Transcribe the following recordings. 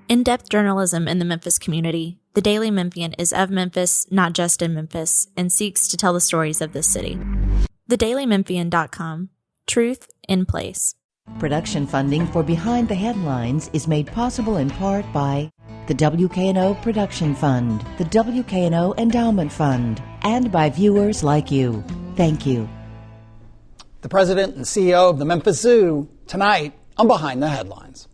In-depth journalism in the Memphis community, the Daily Memphian is of Memphis, not just in Memphis, and seeks to tell the stories of this city. TheDailyMemphian.com. Truth in place. Production funding for Behind the Headlines is made possible in part by the WKNO Production Fund, the WKNO Endowment Fund, and by viewers like you. Thank you. The president and CEO of the Memphis Zoo, tonight on Behind the Headlines.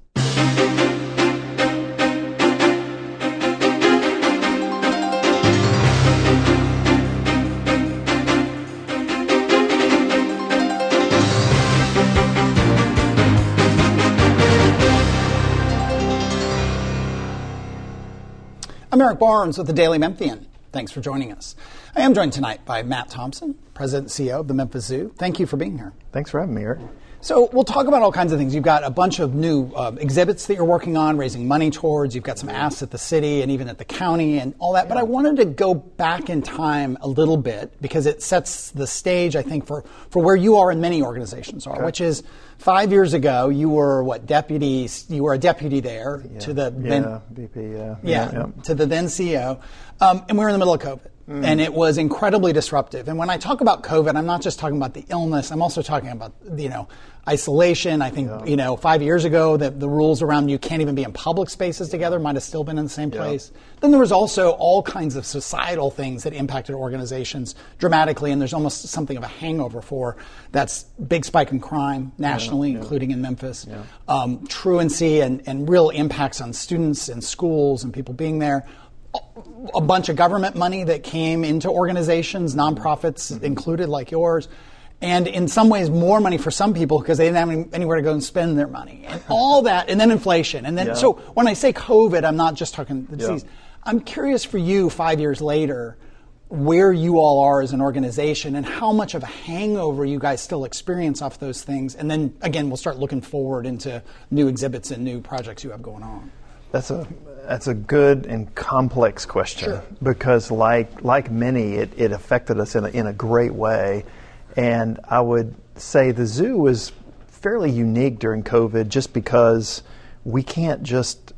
I'm Eric Barnes with the Daily Memphian. Thanks for joining us. I am joined tonight by Matt Thompson, President and CEO of the Memphis Zoo. Thank you for being here. Thanks for having me, Eric. So we'll talk about all kinds of things. You've got a bunch of new exhibits that you're working on, raising money towards. You've got some asks at the city and even at the county and all that. But I wanted to go back in time a little bit because it sets the stage, I think, for where you are and many organizations are, which is 5 years ago, you were a deputy there to the VP, to the then CEO. And we were in the middle of COVID. And it was incredibly disruptive. And when I talk about COVID, I'm not just talking about the illness. I'm also talking about, isolation. I think, 5 years ago, the rules around you can't even be in public spaces together might have still been in the same place. Then there was also all kinds of societal things that impacted organizations dramatically. And there's almost something of a hangover for that's big spike in crime nationally, including in Memphis. Truancy and real impacts on students and schools and people being there. A bunch of government money that came into organizations, nonprofits included like yours, and in some ways more money for some people because they didn't have anywhere to go and spend their money. And all that, and then inflation. And then, so when I say COVID, I'm not just talking the disease. I'm curious for you 5 years later, where you all are as an organization and how much of a hangover you guys still experience off those things. And then, again, we'll start looking forward into new exhibits and new projects you have going on. That's a good and complex question because like many, it affected us in a great way. And I would say the zoo was fairly unique during COVID just because we can't just,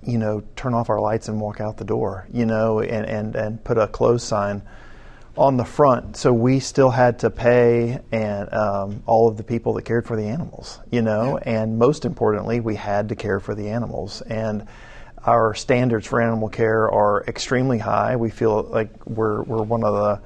turn off our lights and walk out the door, and put a close sign on the front. So we still had to pay and all of the people that cared for the animals, and most importantly, we had to care for the animals. And our standards for animal care are extremely high. We feel like we're one of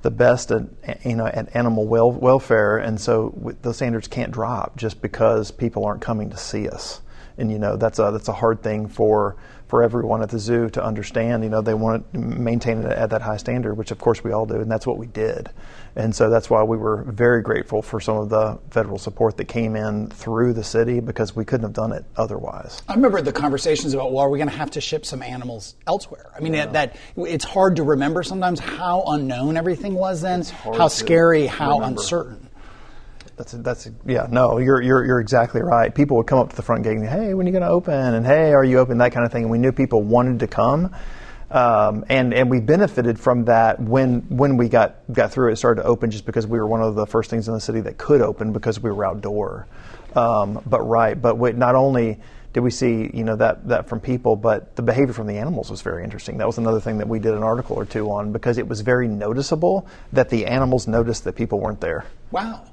the best at animal welfare, and so those standards can't drop just because people aren't coming to see us. And that's a hard thing for everyone at the zoo to understand. They want to maintain it at that high standard, which of course we all do, and that's what we did. And so that's why we were very grateful for some of the federal support that came in through the city because we couldn't have done it otherwise. I remember the conversations about, well, are we going to have to ship some animals elsewhere? I mean, that it's hard to remember sometimes how unknown everything was then, how scary, how uncertain. You're exactly right. People would come up to the front gate and, hey, when are you going to open? And hey, are you open? That kind of thing. And we knew people wanted to come. And we benefited from that when we got through it started to open just because we were one of the first things in the city that could open because we were outdoor. But not only did we see, that from people, but the behavior from the animals was very interesting. That was another thing that we did an article or two on because it was very noticeable that the animals noticed that people weren't there. Wow.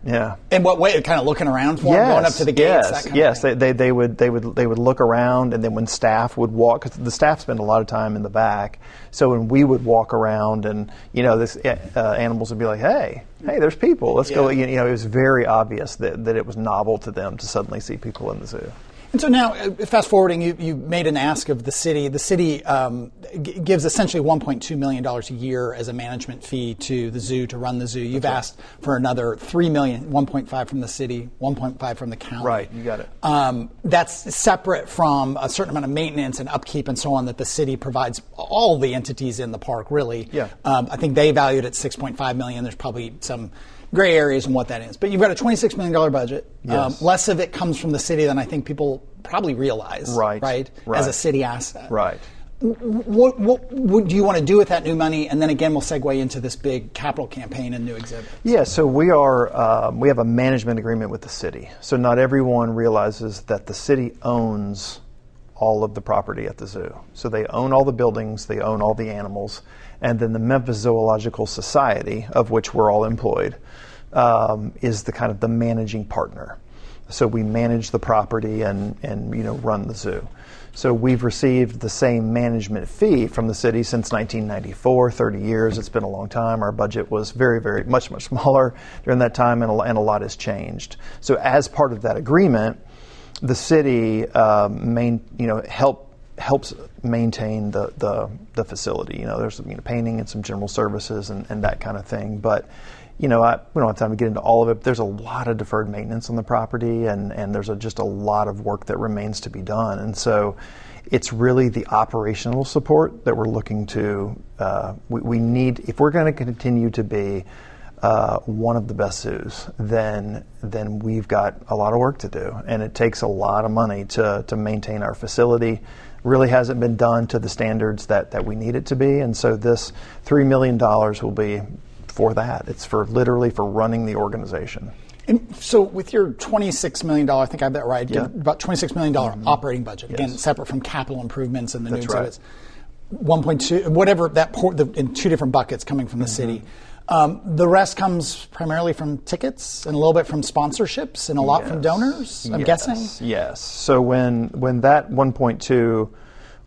Yeah. In what way? Kind of looking around for them, going up to the gates? That kind of thing? They would look around, and then when staff would walk, because the staff spend a lot of time in the back, so when we would walk around, and this animals would be like, hey, there's people. Let's go. It was very obvious that it was novel to them to suddenly see people in the zoo. And so now, fast forwarding, you made an ask of the city. The city gives essentially $1.2 million a year as a management fee to the zoo to run the zoo. You've asked for another $3 million, 1.5 from the city, 1.5 from the county. Right, you got it. That's separate from a certain amount of maintenance and upkeep and so on that the city provides all the entities in the park, really. Yeah. I think they valued it at $6.5 million. There's probably some gray areas and what that is. But you've got a $26 million budget. Yes. Less of it comes from the city than I think people probably realize, right? As a city asset. Right. What do you want to do with that new money? And then again, we'll segue into this big capital campaign and new exhibit. Yeah, so we have a management agreement with the city. So not everyone realizes that the city owns all of the property at the zoo. So they own all the buildings, they own all the animals, and then the Memphis Zoological Society, of which we're all employed, is the kind of the managing partner. So we manage the property and run the zoo. So we've received the same management fee from the city since 1994, 30 years. It's been a long time. Our budget was very, very much smaller during that time, and a lot has changed. So as part of that agreement, the city helps maintain the facility. There's painting and some general services and that kind of thing. But we don't have time to get into all of it. But there's a lot of deferred maintenance on the property, and there's just a lot of work that remains to be done. And so it's really the operational support that we're looking to. We need, if we're going to continue to be one of the best zoos, then we've got a lot of work to do, and it takes a lot of money to maintain our facility. Really hasn't been done to the standards that we need it to be, and so this $3 million will be for that. It's literally for running the organization. And so with your $26 million, I think I have that right, about $26 million operating budget, again, separate from capital improvements and the new exhibits, 1.2, whatever, in two different buckets coming from the city. The rest comes primarily from tickets and a little bit from sponsorships and a lot from donors, I'm guessing? Yes. So when that 1.2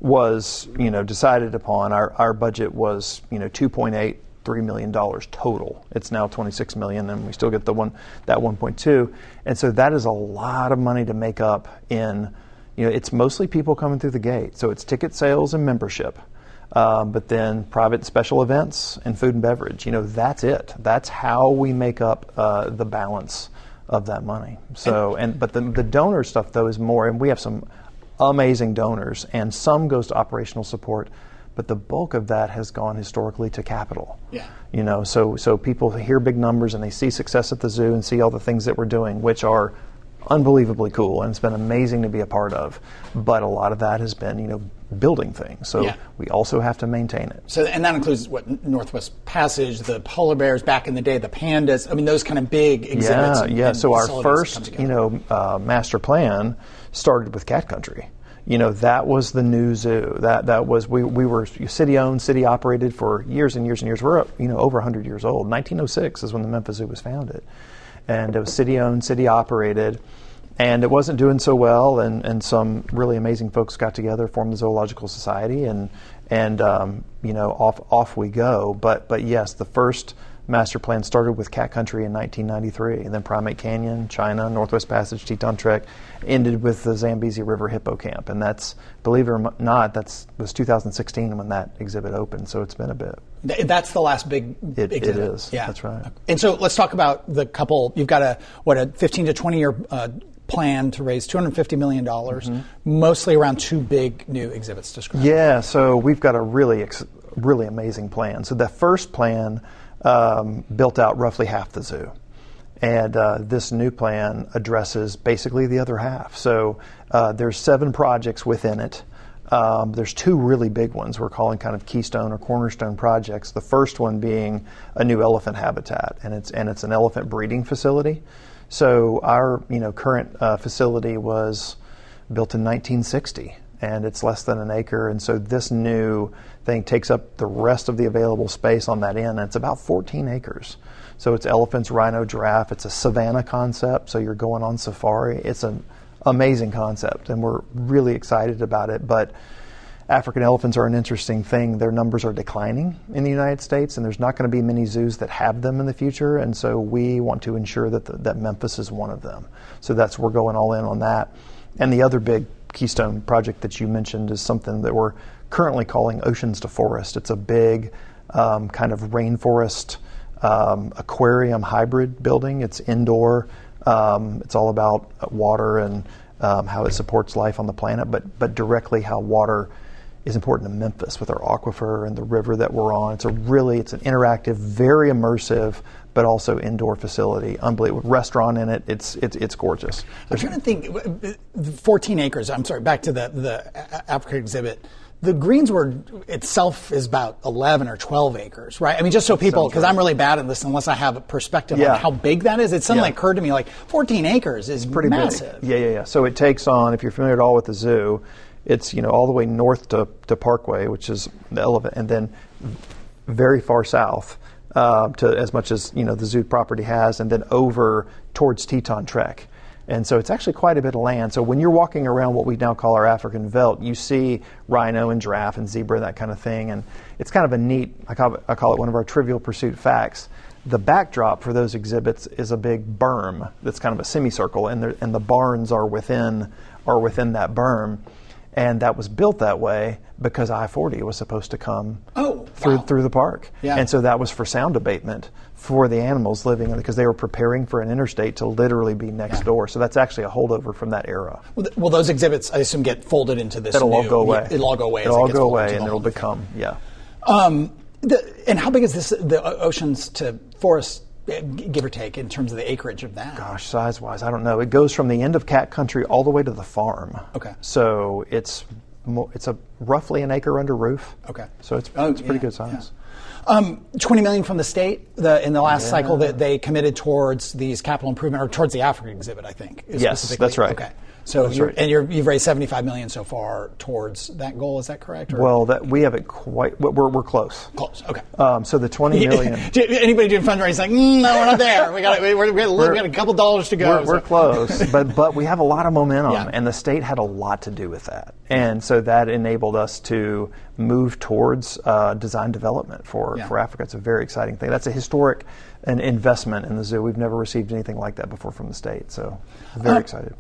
was decided upon, our budget was $2.83 million total. It's now $26 million, and we still get that 1.2, and so that is a lot of money to make up in. It's mostly people coming through the gate, so it's ticket sales and membership. But then private special events and food and beverage, that's it. That's how we make up the balance of that money. So, but the donor stuff though is more, and we have some amazing donors, and some goes to operational support, but the bulk of that has gone historically to capital. Yeah. So people hear big numbers and they see success at the zoo and see all the things that we're doing, which are unbelievably cool, and it's been amazing to be a part of. But a lot of that has been, building things. So we also have to maintain it. So, and that includes Northwest Passage, the polar bears back in the day, the pandas. I mean, those kind of big exhibits. So our first, master plan started with cat country. That was the new zoo. That was we were city owned, city operated for years and years and years. We're over 100 years old. 1906 is when the Memphis Zoo was founded. And it was city-owned, city-operated, and it wasn't doing so well, and some really amazing folks got together, formed the Zoological Society, and off we go. But yes, the first master plan started with cat country in 1993, and then Primate Canyon, China, Northwest Passage, Teton Trek, ended with the Zambezi River Hippo Camp, and that's, believe it or not, was 2016 when that exhibit opened, so it's been a bit. That's the last big exhibit. It is. Yeah, that's right. And so let's talk about the couple. You've got a 15 to 20 year plan to raise $250 million, mostly around two big new exhibits. Described. Yeah, so we've got a really amazing plan. So the first plan built out roughly half the zoo. And this new plan addresses basically the other half. So there's 7 projects within it. There's 2 really big ones we're calling kind of keystone or cornerstone projects. The first one being a new elephant habitat, and it's an elephant breeding facility. So our current facility was built in 1960, and it's less than an acre. And so this new thing takes up the rest of the available space on that end, and it's about 14 acres. So it's elephants, rhino, giraffe. It's a savanna concept, so you're going on safari. It's an amazing concept, and we're really excited about it. But African elephants are an interesting thing. Their numbers are declining in the United States, and there's not going to be many zoos that have them in the future. And so we want to ensure that Memphis is one of them. So we're going all in on that. And the other big keystone project that you mentioned is something that we're currently calling Oceans to Forest. It's a big kind of rainforest aquarium hybrid building. It's indoor. It's all about water and how it supports life on the planet, but directly how water is important to Memphis with our aquifer and the river that we're on. It's an interactive, very immersive, but also indoor facility. Unbelievable. Restaurant in it. It's gorgeous. I'm trying to think. 14 acres. I'm sorry. Back to the Africa exhibit. the Greensward itself is about 11 or 12 acres, right? I mean, just so people, because I'm really bad at this unless I have a perspective on how big that is. It suddenly occurred to me, like 14 acres is pretty massive. Big. Yeah. So it takes on, if you're familiar at all with the zoo, it's, all the way north to Parkway, which is the elephant, and then very far south to as much as, the zoo property has, and then over towards Teton Trek. And so it's actually quite a bit of land. So when you're walking around what we now call our African veldt, you see rhino and giraffe and zebra, that kind of thing. And it's kind of a neat, I call it one of our trivial pursuit facts. The backdrop for those exhibits is a big berm that's kind of a semicircle, and the barns are within that berm. And that was built that way because I-40 was supposed to come through the park. Yeah. And so that was for sound abatement for the animals living in it, because they were preparing for an interstate to literally be next door. So that's actually a holdover from that era. Well, those exhibits, I assume, get folded into this. It'll all go away. It'll all go away. It'll all go away, and it'll become, and how big is the oceans to forest, give or take, in terms of the acreage of that? Gosh, size-wise, I don't know. It goes from the end of cat country all the way to the farm. Okay. So it's a roughly an acre under roof. Okay. So it's pretty good size. Yeah. $20 million from the state in the last cycle that they committed towards these capital improvement, or towards the Africa exhibit, I think. Yes, that's right. Okay. So you've raised $75 million so far towards that goal. Is that correct? Or? Well, we haven't quite. We're close. Close. Okay. So the $20 million. Anybody doing fundraising like, no, we're not there. We got a couple dollars to go. We're close, but we have a lot of momentum, and the state had a lot to do with that, and so that enabled us to move towards design development for Africa. It's a very exciting thing. That's a historic an investment in the zoo. We've never received anything like that before from the state, so very excited.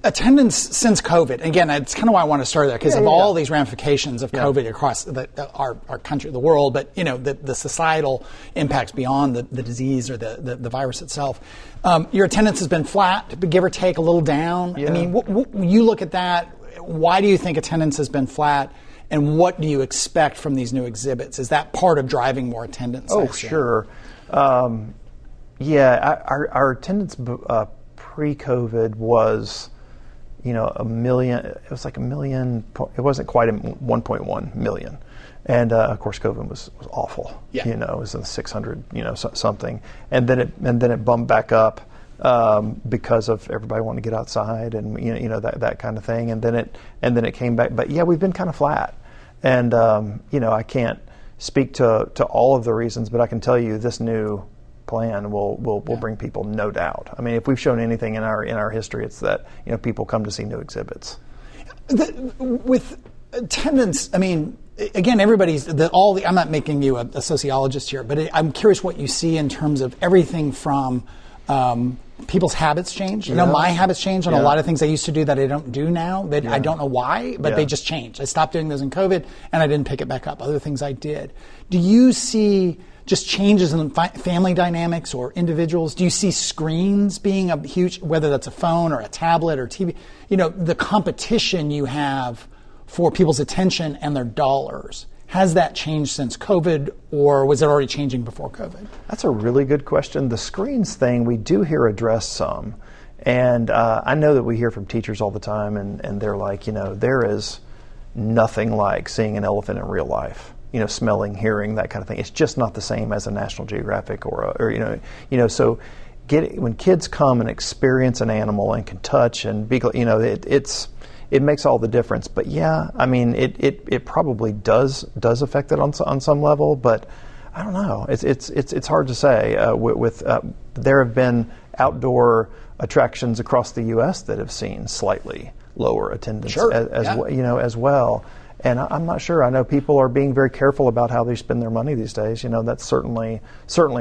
Attendance since COVID, again, it's kind of why I want to start there, because of all these ramifications of COVID across our country, the world, but the societal impacts beyond the disease or the virus itself. Your attendance has been flat, give or take a little down. I mean, you look at that, why do you think attendance has been flat? And what do you expect from these new exhibits? Is that part of driving more attendance? Oh, sure. Our attendance pre-COVID was, a million. It was like a million. It wasn't quite 1.1 million, and of course, COVID was awful. Yeah. It was in the 600, something, and then it bumped back up because of everybody wanting to get outside and that kind of thing, and then it came back. But we've been kind of flat, and I can't speak to all of the reasons, but I can tell you this new plan will bring people, no doubt. I mean, if we've shown anything in our history, it's that people come to see new exhibits. With attendance, I mean, again, I'm not making you a sociologist here, but I'm curious what you see in terms of everything from people's habits change. My habits change on a lot of things I used to do that I don't do now. That I don't know why, but they just changed. I stopped doing those in COVID, and I didn't pick it back up. Other things I did. Do you see just changes in family dynamics or individuals? Do you see screens being a huge, whether that's a phone or a tablet or TV? The competition you have for people's attention and their dollars. Has that changed since COVID, or was it already changing before COVID? That's a really good question. The screens thing we do hear addressed some. And I know that we hear from teachers all the time, and they're like, there is nothing like seeing an elephant in real life, smelling, hearing, that kind of thing. It's just not the same as a National Geographic so when kids come and experience an animal and can touch and be, it makes all the difference. But it probably does affect it on some level, but I don't know. It's hard to say. There have been outdoor attractions across the U.S. that have seen slightly lower attendance as well. And I'm not sure. I know people are being very careful about how they spend their money these days. That's certainly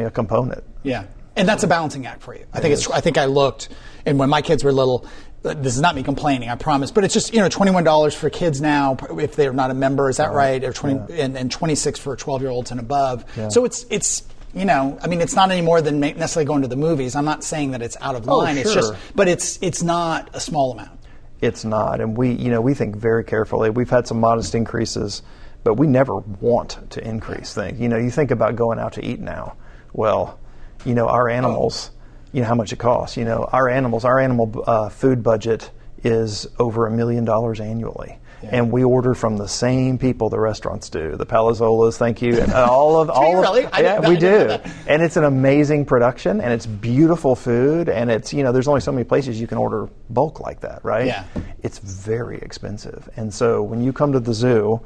a component. Yeah, and that's a balancing act for you. I think I looked, and when my kids were little. This is not me complaining, I promise, but it's just $21 for kids now if they're not a member. Is that right? Or and $26 for 12-year-olds and above. Yeah. So it's it's not any more than necessarily going to the movies. I'm not saying that it's out of line. Sure. It's just, but it's not a small amount. It's not, and we think very carefully. We've had some modest increases, but we never want to increase things. You think about going out to eat now. Well, our animals. How much it costs. Our animal food budget is over $1 million annually. Yeah. And we order from the same people the restaurants do, the Palazzolas, thank you, and Really? We do. And it's an amazing production, and it's beautiful food, and it's, there's only so many places you can order bulk like that, right? Yeah. It's very expensive. And so when you come to the zoo,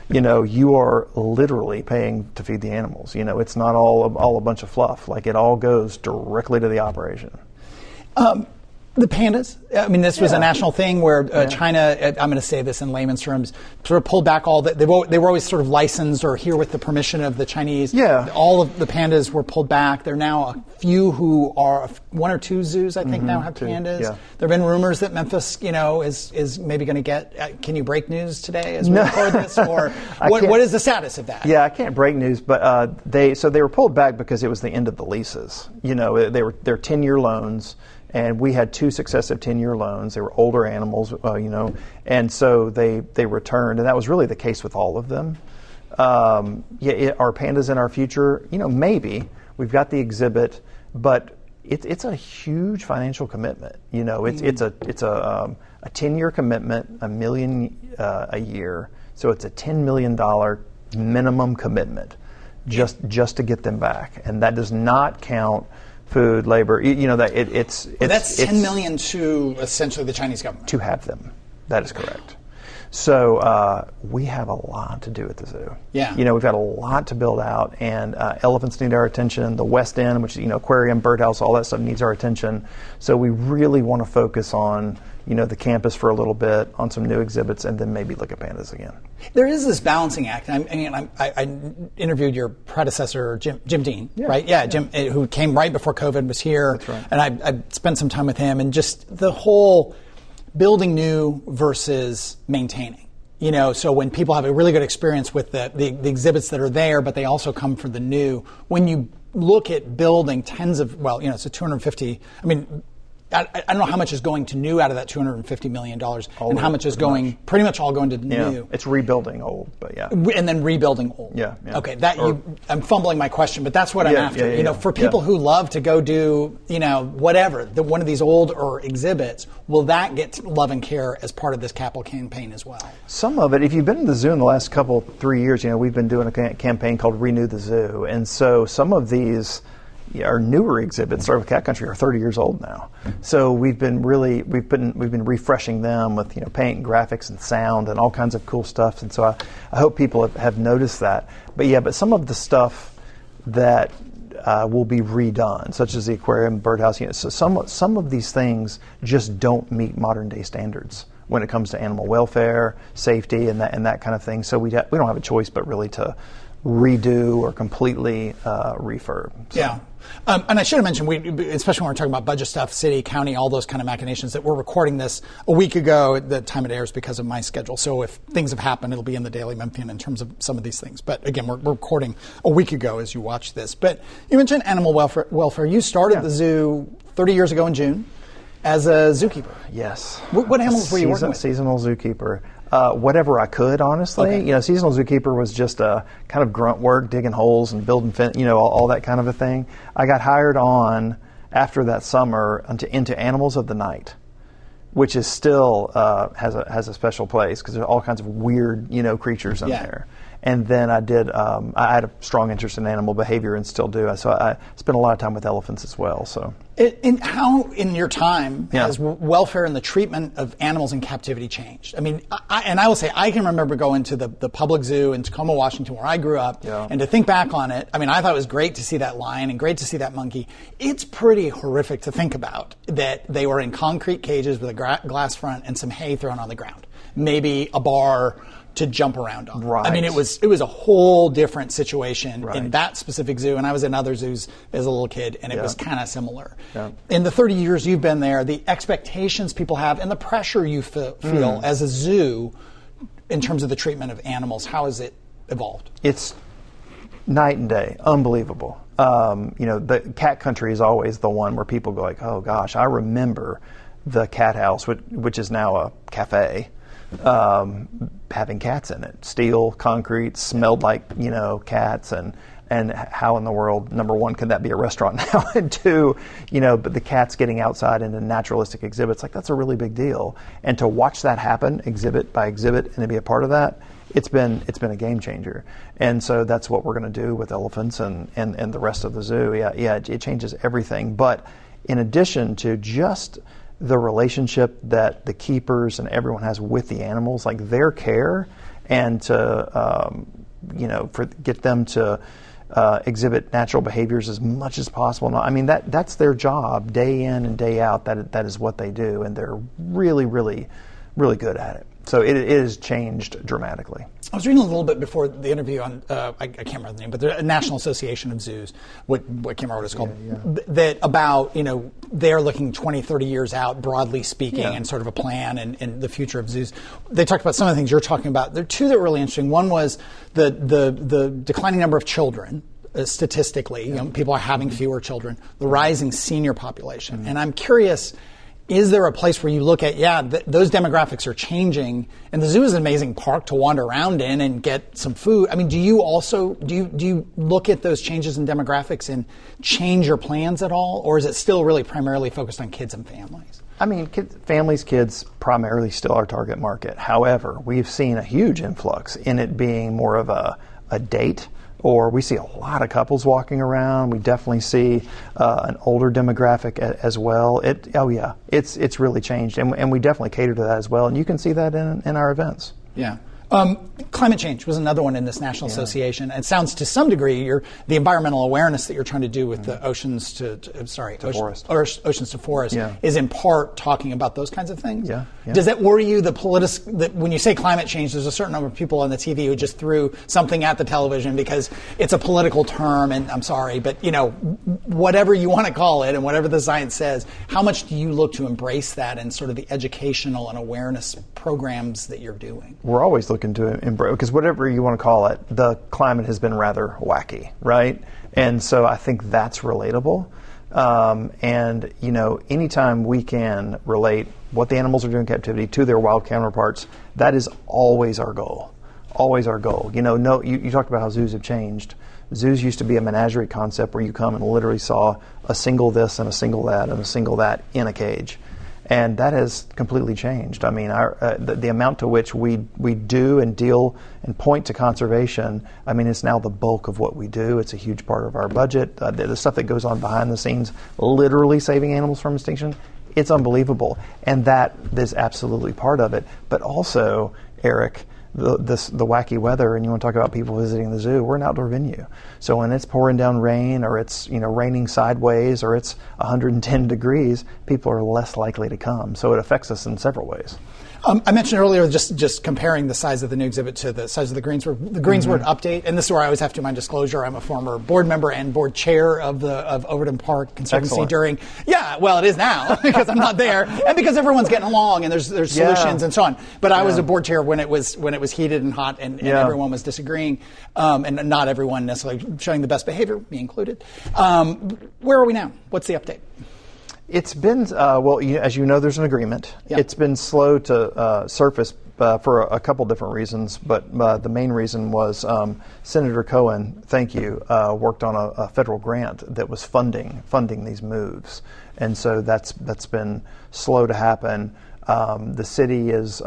you are literally paying to feed the animals. It's not all a bunch of fluff. Like, it all goes directly to the operation. The pandas, this was a national thing where China, I'm going to say this in layman's terms, sort of pulled back all that. They were always sort of licensed or here with the permission of the Chinese. Yeah. All of the pandas were pulled back. There are now a few who are, 1 or 2 zoos, I think, now have pandas. Yeah. There have been rumors that Memphis, is maybe going to get, can you break news today as we record this? Or what is the status of that? Yeah, I can't break news, but they were pulled back because it was the end of the leases. They're 10-year loans. And we had 2 successive 10-year loans. They were older animals, and so they returned. And that was really the case with all of them. Are pandas in our future? Maybe. We've got the exhibit, but it's a huge financial commitment. It's a 10-year commitment, $1 million a year. So it's a $10 million minimum commitment just to get them back, and that does not count food, labor, it's that's $10 million to essentially the Chinese government. To have them. That is correct. So we have a lot to do at the zoo. Yeah. We've got a lot to build out, and elephants need our attention. The West End, which is, aquarium, birdhouse, all that stuff needs our attention. So we really want to focus on, the campus for a little bit, on some new exhibits, and then maybe look at pandas again. There is this balancing act. I interviewed your predecessor, Jim Dean, right? Yeah, Jim, who came right before COVID was here. That's right. And I spent some time with him, and just the whole building new versus maintaining. So when people have a really good experience with the exhibits that are there, but they also come for the new, when you look at building it's a 250, I don't know how much is going to new out of that $250 million and how much is going, pretty much all going to new. It's rebuilding old, but yeah. And then rebuilding old. Yeah. Okay, I'm fumbling my question, but that's what I'm after. For people who love to go do, whatever, one of these older exhibits, will that get love and care as part of this capital campaign as well? Some of it. If you've been in the zoo in the last 3 years, we've been doing a campaign called Renew the Zoo. And so some of these our newer exhibits, Start with Cat Country, are 30 years old now. So we've been refreshing them with paint and graphics and sound and all kinds of cool stuff. And so I hope people have noticed that. But some of the stuff that will be redone, such as the aquarium, birdhouse. So some of these things just don't meet modern day standards when it comes to animal welfare, safety, and that kind of thing. So we don't have a choice but really to redo or completely refurb. So. Yeah. And I should have mentioned, especially when we're talking about budget stuff, city, county, all those kind of machinations, that we're recording this a week ago at the time it airs because of my schedule. So if things have happened, it'll be in the Daily Memphian in terms of some of these things. But again, we're recording a week ago as you watch this. But you mentioned animal welfare. You started the zoo 30 years ago in June as a zookeeper. Yes. What animals were you working with? Seasonal zookeeper. Whatever I could, honestly. Okay. Seasonal zookeeper was just a kind of grunt work, digging holes and building all that kind of a thing. I got hired on after that summer into Animals of the Night, which is still has a special place because there's all kinds of weird creatures in there. And then I had a strong interest in animal behavior and still do. So I spent a lot of time with elephants as well. So. How in your time has welfare and the treatment of animals in captivity changed? I will say I can remember going to the public zoo in Tacoma, Washington, where I grew up, and to think back on it, I thought it was great to see that lion and great to see that monkey. It's pretty horrific to think about that they were in concrete cages with a glass front and some hay thrown on the ground, maybe a bar to jump around on. Right. It was a whole different situation in that specific zoo, and I was in other zoos as a little kid, and it was kind of similar. Yeah. In the 30 years you've been there, the expectations people have and the pressure you feel as a zoo in terms of the treatment of animals, how has it evolved? It's night and day, unbelievable. The cat country is always the one where people go like, oh gosh, I remember the cat house, which is now a cafe, having cats in it. Steel, concrete, smelled like, cats. And And how in the world, number one, could that be a restaurant now? And two, but the cats getting outside into naturalistic exhibits, like that's a really big deal. And to watch that happen, exhibit by exhibit, and to be a part of that, it's been a game changer. And so that's what we're going to do with elephants and the rest of the zoo. Yeah, it changes everything. But in addition to just the relationship that the keepers and everyone has with the animals, like their care, and to get them to exhibit natural behaviors as much as possible. I mean, that's their job, day in and day out. That is what they do, and they're really, really, really good at it. So it has changed dramatically. I was reading a little bit before the interview on, I can't remember the name, but the National Association of Zoos, I can't remember what it's called, that about, they're looking 20, 30 years out, broadly speaking, and sort of a plan and the future of zoos. They talked about some of the things you're talking about. There are two that were really interesting. One was the declining number of children. Statistically, people are having fewer children, the rising senior population. And I'm curious, is there a place where you look at, those demographics are changing, and the zoo is an amazing park to wander around in and get some food. I mean, do you look at those changes in demographics and change your plans at all, or is it still really primarily focused on kids and families? I mean, kids primarily still our target market. However, we've seen a huge influx in it being more of a date. Or we see a lot of couples walking around. We definitely see an older demographic as well. It's really changed, and we definitely cater to that as well. And you can see that in our events. Yeah. Climate change was another one in this national association. It sounds to some degree the environmental awareness that you're trying to do with the oceans oceans to forest is in part talking about those kinds of things. Yeah. Does that worry you? That when you say climate change, there's a certain number of people on the TV who just threw something at the television because it's a political term. And I'm sorry, but whatever you want to call it and whatever the science says, how much do you look to embrace that and sort of the educational and awareness programs that you're doing? We're always looking to embrace, because whatever you want to call it, the climate has been rather wacky, right? And so I think that's relatable. And anytime we can relate what the animals are doing in captivity to their wild counterparts, that is always our goal. Always our goal. You talked about how zoos have changed. Zoos used to be a menagerie concept where you come and literally saw a single this and a single that and a single that in a cage. And that has completely changed. I mean, the amount to which we do and deal and point to conservation, I mean, it's now the bulk of what we do. It's a huge part of our budget. The stuff that goes on behind the scenes, literally saving animals from extinction, it's unbelievable. And that is absolutely part of it. But also, Eric, the wacky weather, and you want to talk about people visiting the zoo, we're an outdoor venue. So when it's pouring down rain, or it's raining sideways, or it's 110 degrees, people are less likely to come. So it affects us in several ways. I mentioned earlier just comparing the size of the new exhibit to the size of the Greensward. The Greensward update, and this is where I always have to do my disclosure. I'm a former board member and board chair of Overton Park Conservancy. Excellent. during. Yeah, well, it is now because I'm not there, and because everyone's getting along and there's solutions and so on. But I was a board chair when it was heated and hot and everyone was disagreeing, and not everyone necessarily showing the best behavior, me included. Where are we now? What's the update? It's been, as you know, there's an agreement. Yeah. It's been slow to surface for a couple different reasons, but the main reason was Senator Cohen, thank you, worked on a federal grant that was funding these moves. And so that's been slow to happen. The city is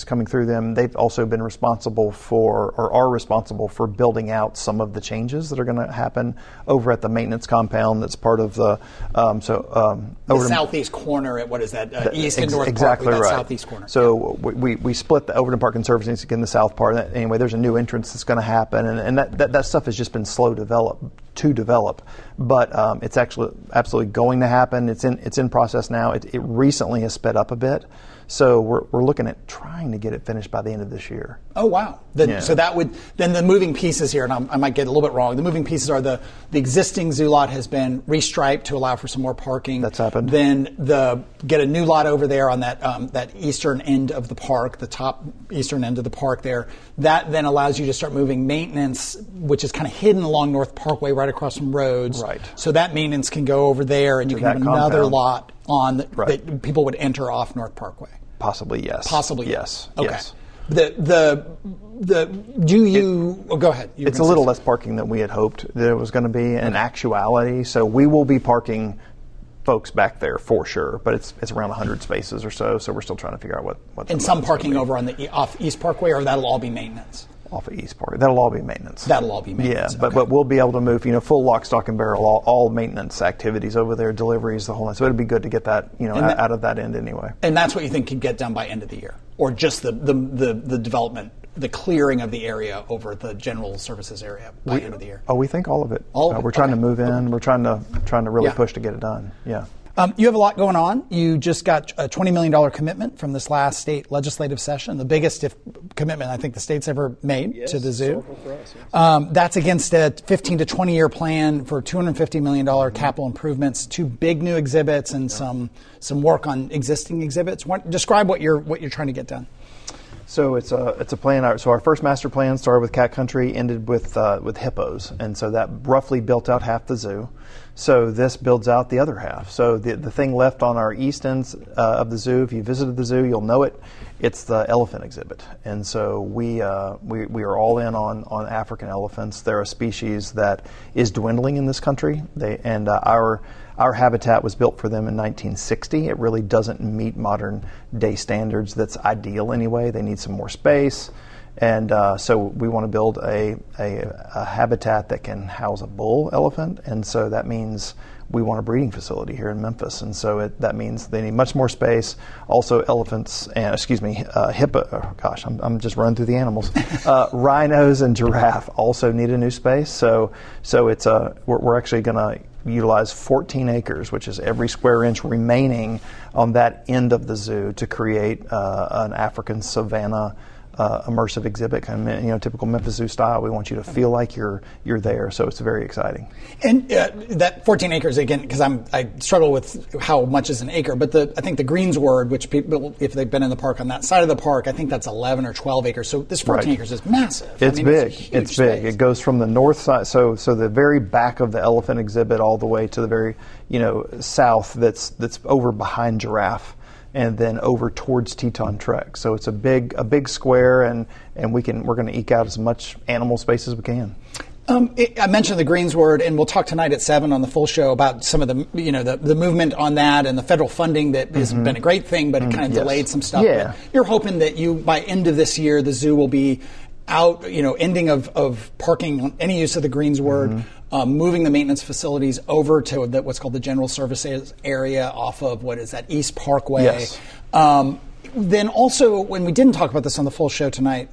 coming through them. They've also been responsible for, or are responsible for, building out some of the changes that are going to happen over at the maintenance compound. That's part of the the southeast corner at, what is that, east and north exactly park? Exactly right. Southeast corner. So we split the Overton Park Conservancy in the south part. Anyway, there's a new entrance that's going to happen, and that stuff has just been slow to develop. But it's actually absolutely going to happen. It's in process now. It recently has sped up a bit, so we're looking at trying to get it finished by the end of this year. Oh wow! So that would then the moving pieces here, and I might get a little bit wrong. The moving pieces are the existing zoo lot has been restriped to allow for some more parking. That's happened. Then get a new lot over there on that eastern end of the park, the top eastern end of the park there. That then allows you to start moving maintenance, which is kind of hidden along North Parkway, right across from roads. Right. So that maintenance can go over there, and you can have another lot on that people would enter off North Parkway. Possibly, yes. Possibly, yes. Okay. Yes. Go ahead. It's a little less parking than we had hoped that it was going to be in actuality. So we will be parking folks back there for sure, but it's around 100 spaces or so. So we're still trying to figure out what. And some parking over on the off East Parkway, or that'll all be maintenance. Off of East Park. That'll all be maintenance. That'll all be maintenance. Yeah, but we'll be able to move, full lock, stock, and barrel, all maintenance activities over there, deliveries, the whole night. So it'd be good to get that, out of that end anyway. And that's what you think could get done by end of the year, or just the development, the clearing of the area over the general services area by end of the year. Oh, we think all of it. All of it. We're trying to move in. We're trying to really push to get it done. Yeah. You have a lot going on. You just got a $20 million commitment from this last state legislative session, the biggest commitment I think the state's ever made to the zoo. For us, yes. That's against a 15 to 20 year plan for $250 million capital improvements, 2 big new exhibits, and some work on existing exhibits. Describe what you're trying to get done. So it's a plan. So our first master plan started with cat country, ended with hippos, and so that roughly built out half the zoo. So this builds out the other half. So the thing left on our east ends of the zoo, if you visited the zoo, you'll know it. It's the elephant exhibit, and so we are all in on African elephants. They're a species that is dwindling in this country. Our habitat was built for them in 1960. It really doesn't meet modern day standards. That's ideal anyway. They need some more space. And so we want to build a habitat that can house a bull elephant. And so that means we want a breeding facility here in Memphis. And so that means they need much more space. Also elephants, I'm just running through the animals. Rhinos and giraffe also need a new space. So we're actually going to utilize 14 acres, which is every square inch remaining on that end of the zoo, to create an African savanna immersive exhibit, kind of typical Memphis Zoo style. We want you to feel like you're there, so it's very exciting. And that 14 acres again, because I struggle with how much is an acre, but I think the Greensward, which people, if they've been in the park on that side of the park, I think that's 11 or 12 acres. So this 14 acres is massive. It's big. It's big. It goes from the north side, so the very back of the elephant exhibit all the way to the very south. That's over behind giraffe, and then over towards Teton Trek. So it's a big square, and we're going to eke out as much animal space as we can. I mentioned the Greensward, and we'll talk tonight at 7 on the full show about some of the the movement on that and the federal funding that has been a great thing, but it kind of delayed some stuff. Yeah. But you're hoping that by end of this year, the zoo will be out, ending of parking on any use of the Greensward, moving the maintenance facilities over to what's called the general services area off of East Parkway. Yes. Then also, when we didn't talk about this on the full show tonight,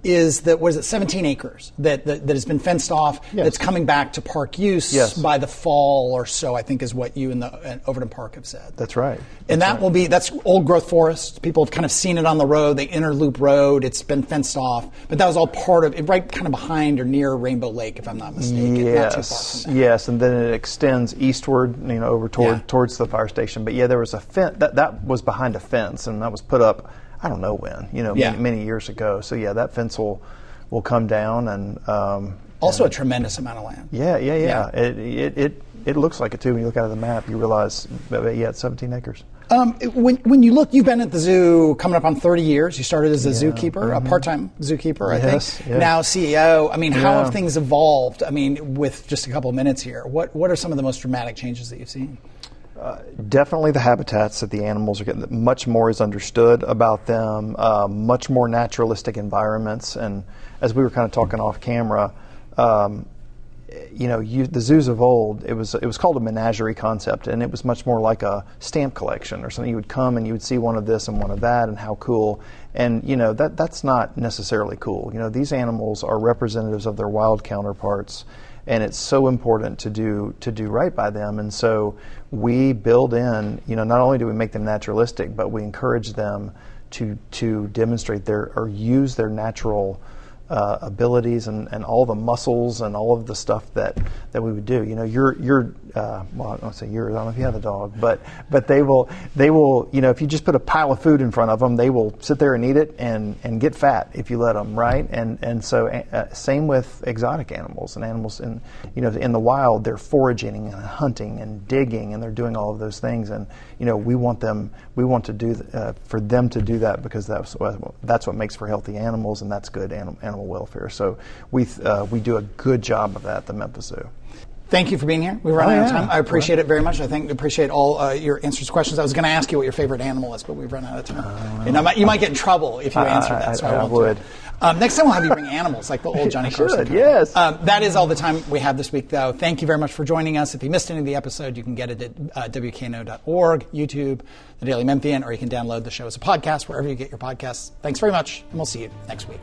is 17 acres that has been fenced off, that's coming back to park use by the fall or so, I think is what you and Overton Park have said. That's right. And that's old growth forest. People have kind of seen it on the road, the inner loop road. It's been fenced off, but that was all part of it, right kind of behind or near Rainbow Lake, if I'm not mistaken. Yes, not too far from that. Yes, and then it extends eastward, over towards the fire station. But there was a fence that was behind a fence, and that was put up, I don't know when, many years ago. So that fence will come down, and also a tremendous amount of land. Yeah. It looks like it too. When you look out of the map, you realize, it's 17 acres. When you look, you've been at the zoo coming up on 30 years. You started as a zookeeper, a part-time zookeeper, I think. Yeah. Now CEO. How have things evolved? With just a couple of minutes here, what are some of the most dramatic changes that you've seen? Definitely the habitats that the animals are getting. Much more is understood about them. Much more naturalistic environments. And as we were kind of talking off camera, the zoos of old, it was called a menagerie concept, and it was much more like a stamp collection or something. You would come and you would see one of this and one of that, and how cool. And that's not necessarily cool. These animals are representatives of their wild counterparts, and it's so important to do right by them. And so we build in, not only do we make them naturalistic, but we encourage them to demonstrate or use their natural abilities and all the muscles and all of the stuff that we would do. Well, I don't say yours. I don't know if you have a dog, but they will. If you just put a pile of food in front of them, they will sit there and eat it and get fat if you let them, right? And so same with exotic animals and animals in the wild. They're foraging and hunting and digging, and they're doing all of those things. And we want to do for them to do that, because that's what makes for healthy animals, and that's good animal welfare. So we do a good job of that at the Memphis Zoo. Thank you for being here. We've run out of time. I appreciate it very much. I appreciate all your answers to questions. I was going to ask you what your favorite animal is, but we've run out of time. You might get in trouble if you answer that, so I would. Next time we'll have you bring animals, like the old Johnny Carson. Yes. That is all the time we have this week, though. Thank you very much for joining us. If you missed any of the episode, you can get it at WKNO.org, YouTube, The Daily Memphian, or you can download the show as a podcast wherever you get your podcasts. Thanks very much, and we'll see you next week.